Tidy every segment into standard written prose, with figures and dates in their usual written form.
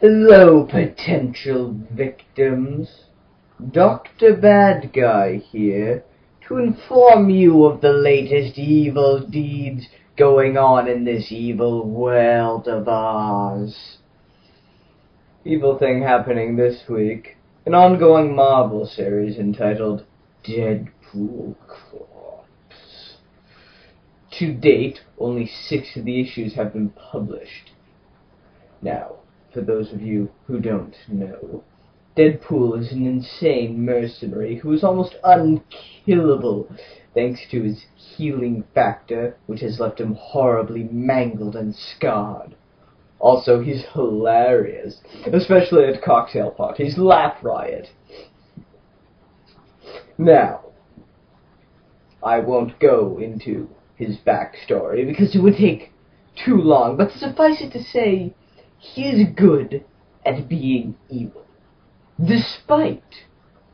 Hello, potential victims. Dr. Bad Guy here to inform you of the latest evil deeds going on in this evil world of ours. Evil thing happening this week, an ongoing Marvel series entitled Deadpool Corps. To date, only 6 of the issues have been published. Now, for those of you who don't know, Deadpool is an insane mercenary who is almost unkillable thanks to his healing factor, which has left him horribly mangled and scarred. Also, he's hilarious, especially at cocktail parties. Laugh riot. Now, I won't go into his backstory because it would take too long, but suffice it to say, he is good at being evil, despite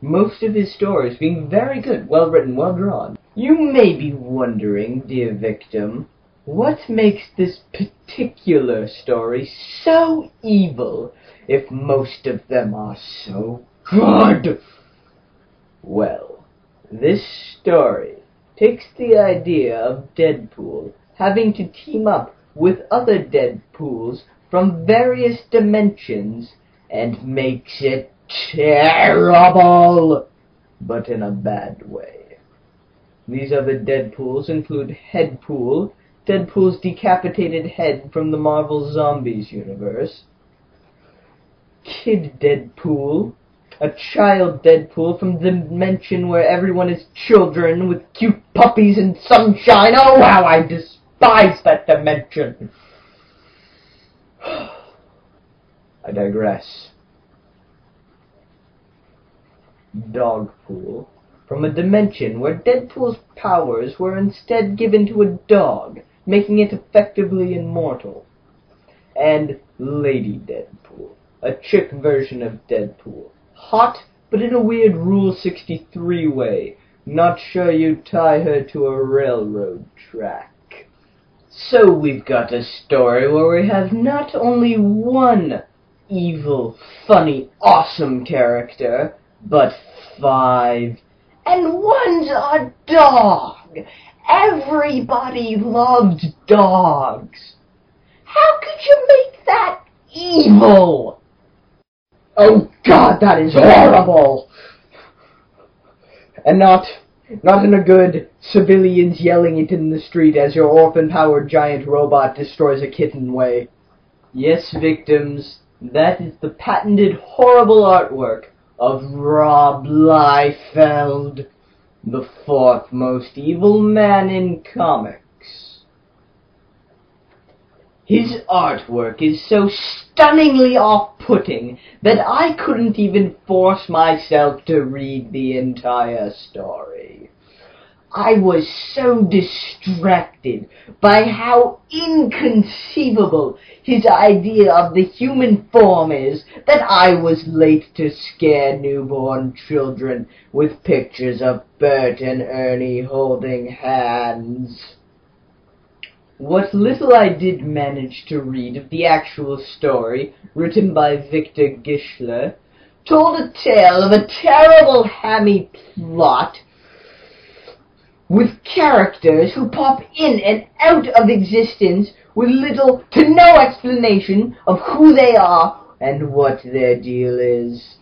most of his stories being very good, well written, well drawn. You may be wondering, dear victim, what makes this particular story so evil if most of them are so good? Well, this story takes the idea of Deadpool having to team up with other Deadpools from various dimensions and makes it terrible, but in a bad way. These other Deadpools include Headpool, Deadpool's decapitated head from the Marvel Zombies universe, Kid Deadpool, a child Deadpool from the dimension where everyone is children with cute puppies and sunshine. Oh, how I despise that dimension! I digress. Dogpool, from a dimension where Deadpool's powers were instead given to a dog, making it effectively immortal. And Lady Deadpool, a chick version of Deadpool. Hot, but in a weird Rule 63 way. Not sure you'd tie her to a railroad track. So we've got a story where we have not only one evil, funny, awesome character, but 5. And one's a dog! Everybody loves dogs! How could you make that evil? Oh God, that is horrible! And not in a good civilians yelling it in the street as your orphan-powered giant robot destroys a kitten way. Yes, victims, that is the patented horrible artwork of Rob Liefeld, the 4th most evil man in comics. His artwork is so stunningly off-putting that I couldn't even force myself to read the entire story. I was so distracted by how inconceivable his idea of the human form is that I was late to scare newborn children with pictures of Bert and Ernie holding hands. What little I did manage to read of the actual story, written by Victor Gischler, told a tale of a terrible hammy plot with characters who pop in and out of existence with little to no explanation of who they are and what their deal is.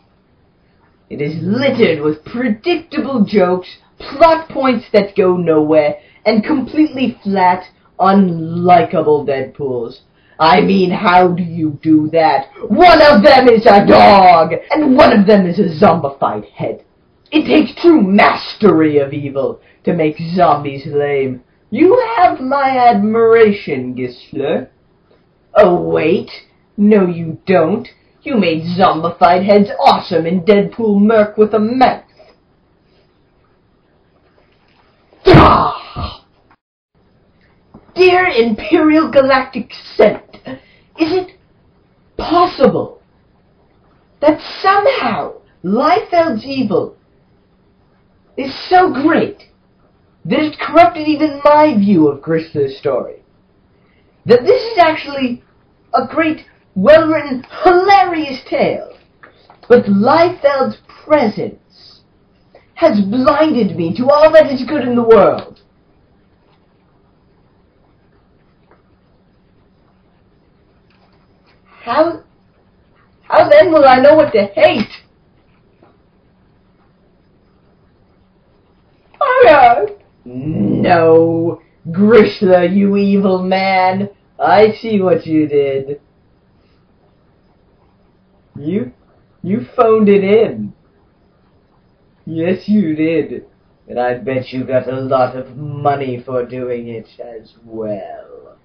It is littered with predictable jokes, plot points that go nowhere, and completely flat, unlikable Deadpools. I mean, how do you do that? One of them is a dog, and one of them is a zombified head. It takes true mastery of evil to make zombies lame. You have my admiration, Gischler. Oh, wait. No, you don't. You made zombified heads awesome in Deadpool Merc with a mouth. Dear Imperial Galactic Senate, is it possible that somehow Liefeld's evil is so great that it corrupted even my view of Gischler's story? That this is actually a great well-written, hilarious tale. But Liefeld's presence has blinded me to all that is good in the world. How then will I know what to hate? No, Grishla, you evil man. I see what you did. You phoned it in. Yes, you did. And I bet you got a lot of money for doing it as well.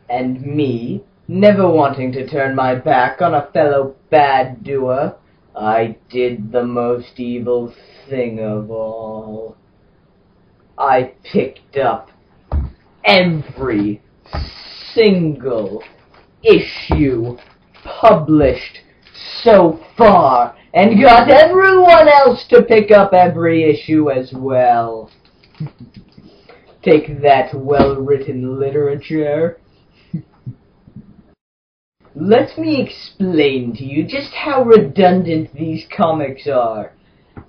And me, never wanting to turn my back on a fellow bad doer, I did the most evil thing of all. I picked up every single issue published so far, and got everyone else to pick up every issue as well. Take that, well-written literature. Let me explain to you just how redundant these comics are.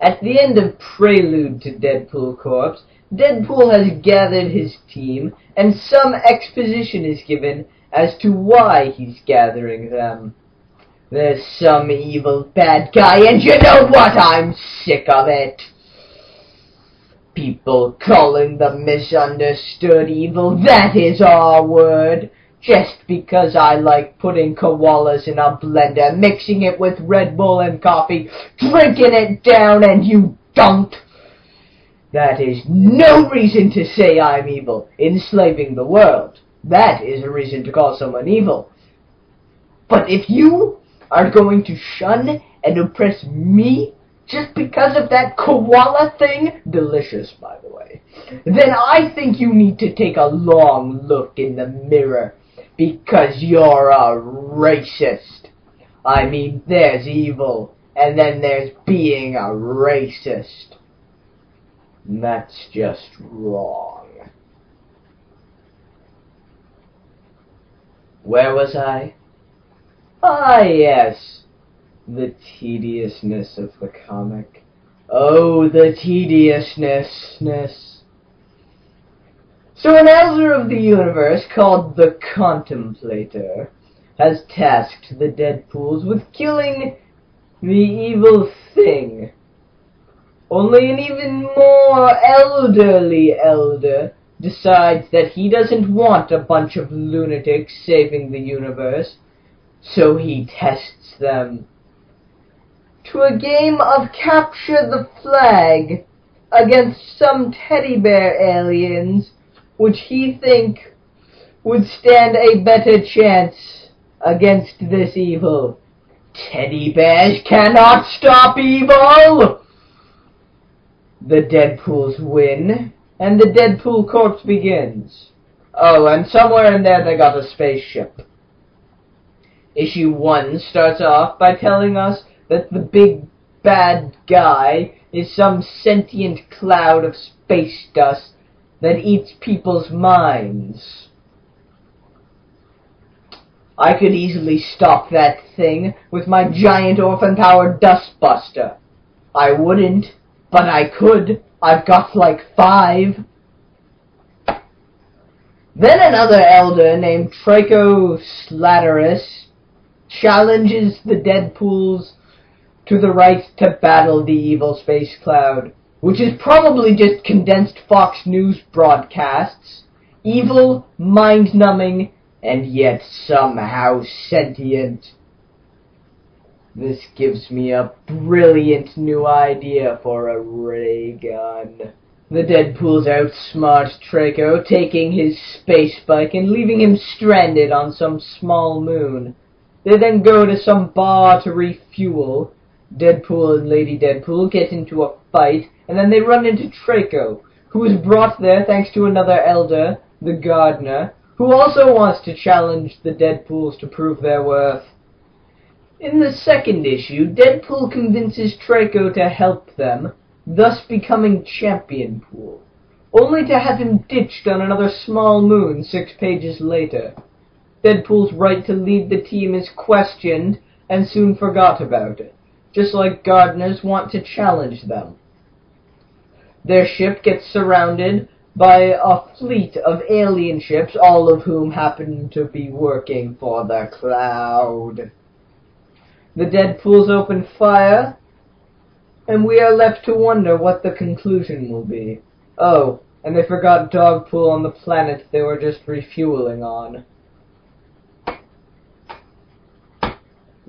At the end of Prelude to Deadpool Corps, Deadpool has gathered his team, and some exposition is given as to why he's gathering them. There's some evil bad guy, and you know what? I'm sick of it. People calling the misunderstood evil, that is our word. Just because I like putting koalas in a blender, mixing it with Red Bull and coffee, drinking it down, and you don't. That is no reason to say I'm evil. Enslaving the world, that is a reason to call someone evil. But if you are going to shun and oppress me just because of that koala thing, delicious by the way, then I think you need to take a long look in the mirror, because you're a racist. I mean, there's evil, and then there's being a racist. And that's just wrong. Where was I? Ah, yes. The tediousness of the comic. Oh, the tediousness. So an elder of the universe called the Contemplator has tasked the Deadpools with killing the evil thing. Only an even more elderly elder decides that he doesn't want a bunch of lunatics saving the universe, so he tests them to a game of capture the flag against some teddy bear aliens which he think would stand a better chance against this evil. Teddy bears cannot stop evil! The Deadpools win, and the Deadpool Corps begins. Oh, and somewhere in there they got a spaceship. Issue 1 starts off by telling us that the big bad guy is some sentient cloud of space dust that eats people's minds. I could easily stop that thing with my giant orphan-powered dustbuster. I wouldn't, but I could. I've got like 5. Then another elder named Traco Slatterus challenges the Deadpools to the right to battle the evil space cloud, which is probably just condensed Fox News broadcasts, evil, mind-numbing, and yet somehow sentient. This gives me a brilliant new idea for a ray gun. The Deadpools outsmart Traco, taking his space bike and leaving him stranded on some small moon. They then go to some bar to refuel. Deadpool and Lady Deadpool get into a fight, and then they run into Traco, who was brought there thanks to another elder, the Gardener, who also wants to challenge the Deadpools to prove their worth. In the second issue, Deadpool convinces Traco to help them, thus becoming Champion Pool, only to have him ditched on another small moon 6 pages later. Deadpool's right to lead the team is questioned and soon forgot about it, just like gardeners want to challenge them. Their ship gets surrounded by a fleet of alien ships, all of whom happen to be working for the Cloud. The Deadpools open fire, and we are left to wonder what the conclusion will be. Oh, and they forgot Dogpool on the planet they were just refueling on.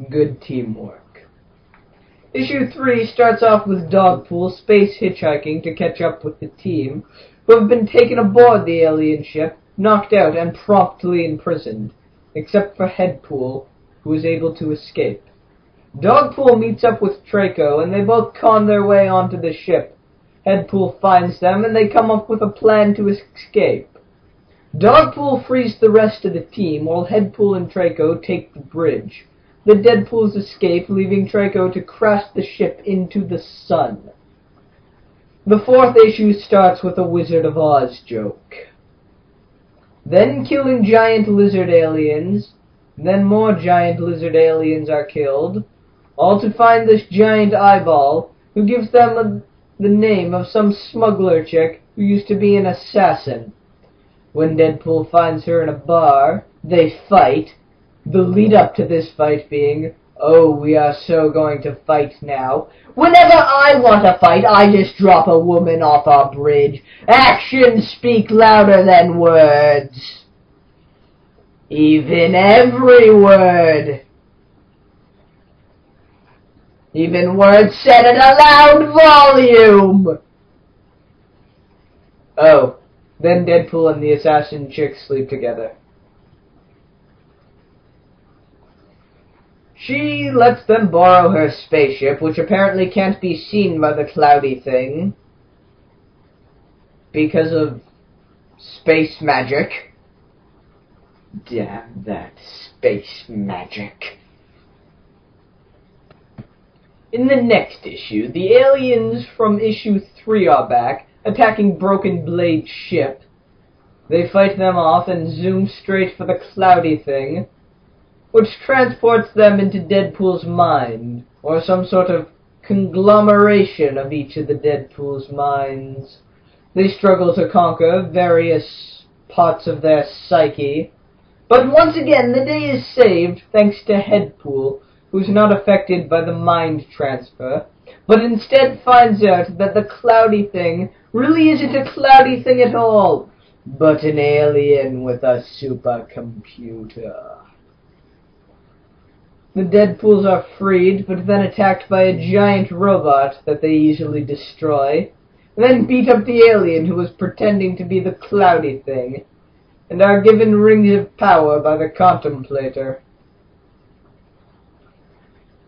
Good teamwork. Issue 3 starts off with Dogpool space hitchhiking to catch up with the team, who have been taken aboard the alien ship, knocked out, and promptly imprisoned, except for Headpool, who is able to escape. Dogpool meets up with Draco, and they both con their way onto the ship. Headpool finds them, and they come up with a plan to escape. Dogpool frees the rest of the team, while Headpool and Draco take the bridge. The Deadpools escape, leaving Draco to crash the ship into the sun. The 4th issue starts with a Wizard of Oz joke. Then killing giant lizard aliens. Then more giant lizard aliens are killed, all to find this giant eyeball, who gives them the name of some smuggler chick who used to be an assassin. When Deadpool finds her in a bar, they fight, the lead-up to this fight being, "Oh, we are so going to fight now. Whenever I want to fight, I just drop a woman off a bridge. Actions speak louder than words. Even every word. Even words said at a loud volume." Oh, then Deadpool and the assassin chick sleep together. She lets them borrow her spaceship, which apparently can't be seen by the cloudy thing because of space magic. Damn that space magic. In the next issue, the aliens from issue 3 are back, attacking Broken Blade's ship. They fight them off and zoom straight for the cloudy thing, which transports them into Deadpool's mind, or some sort of conglomeration of each of the Deadpool's minds. They struggle to conquer various parts of their psyche, but once again the day is saved thanks to Headpool, who's not affected by the mind transfer, but instead finds out that the cloudy thing really isn't a cloudy thing at all, but an alien with a supercomputer. The Deadpools are freed, but then attacked by a giant robot that they easily destroy, then beat up the alien who was pretending to be the cloudy thing, and are given rings of power by the Contemplator.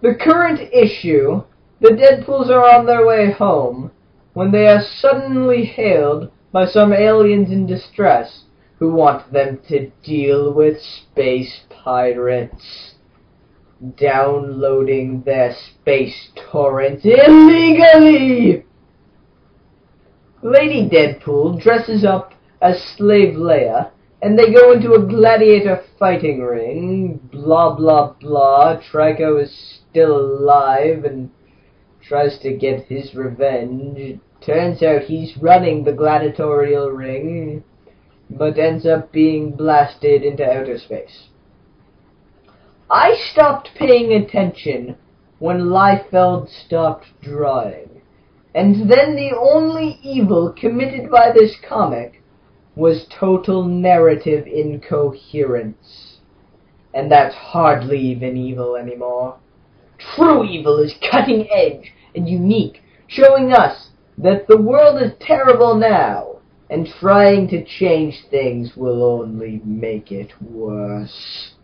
The current issue, the Deadpools are on their way home, when they are suddenly hailed by some aliens in distress, who want them to deal with space pirates, downloading their space torrents illegally. Lady Deadpool dresses up as Slave Leia, and they go into a gladiator fighting ring. Blah blah blah. Draco is still alive and tries to get his revenge. Turns out he's running the gladiatorial ring, but ends up being blasted into outer space. I stopped paying attention when Liefeld stopped drawing, and then the only evil committed by this comic was total narrative incoherence. And that's hardly even evil anymore. True evil is cutting edge and unique, showing us that the world is terrible now, and trying to change things will only make it worse.